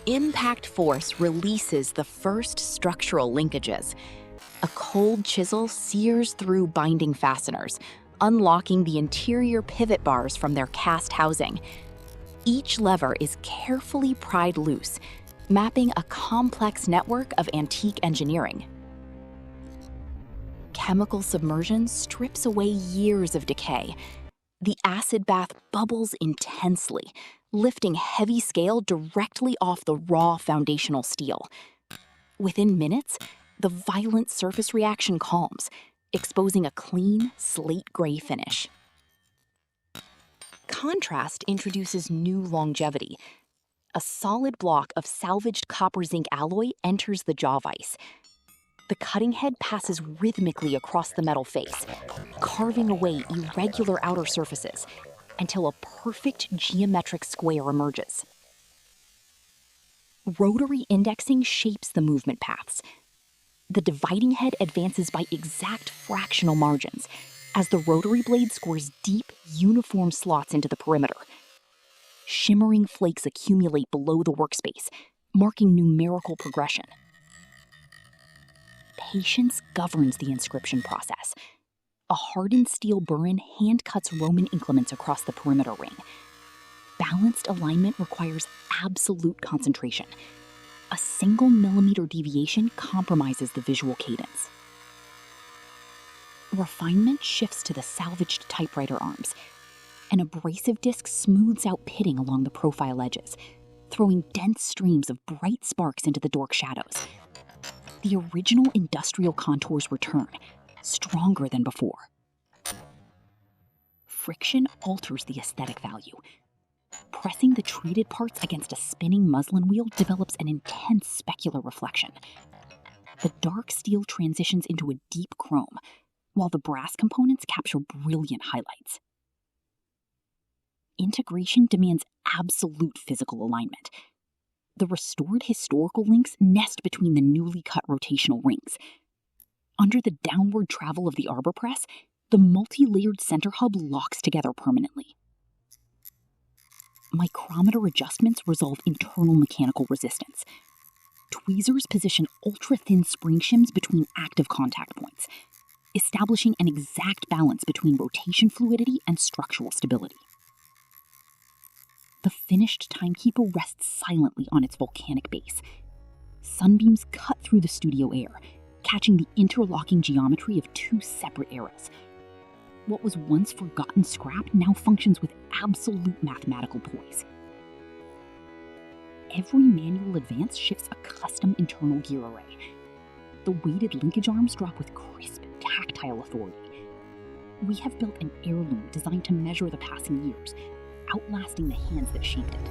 Impact force releases the first structural linkages. A cold chisel sears through binding fasteners, unlocking the interior pivot bars from their cast housing. Each lever is carefully pried loose, mapping a complex network of antique engineering. Chemical submersion strips away years of decay. The acid bath bubbles intensely, lifting heavy scale directly off the raw foundational steel. Within minutes, the violent surface reaction calms, exposing a clean, slate-gray finish. Contrast introduces new longevity. A solid block of salvaged copper-zinc alloy enters the jaw vise. The cutting head passes rhythmically across the metal face, carving away irregular outer surfaces until a perfect geometric square emerges. Rotary indexing shapes the movement paths. The dividing head advances by exact fractional margins as the rotary blade scores deep, uniform slots into the perimeter. Shimmering flakes accumulate below the workspace, marking numerical progression. Patience governs the inscription process. A hardened steel burin hand cuts Roman inclements across the perimeter ring. Balanced alignment requires absolute concentration. A single millimeter deviation compromises the visual cadence. Refinement shifts to the salvaged typewriter arms. An abrasive disc smooths out pitting along the profile edges, throwing dense streams of bright sparks into the dork shadows. The original industrial contours return, stronger than before. Friction alters the aesthetic value. Pressing the treated parts against a spinning muslin wheel develops an intense specular reflection. The dark steel transitions into a deep chrome, while the brass components capture brilliant highlights. Integration demands absolute physical alignment. The restored historical links nest between the newly cut rotational rings. Under the downward travel of the arbor press, the multi-layered center hub locks together permanently. Micrometer adjustments resolve internal mechanical resistance. Tweezers position ultra-thin spring shims between active contact points, establishing an exact balance between rotation fluidity and structural stability. The finished timekeeper rests silently on its volcanic base. Sunbeams cut through the studio air, catching the interlocking geometry of two separate eras. What was once forgotten scrap now functions with absolute mathematical poise. Every manual advance shifts a custom internal gear array. The weighted linkage arms drop with crisp, tactile authority. We have built an heirloom designed to measure the passing years, outlasting the hands that shaped it.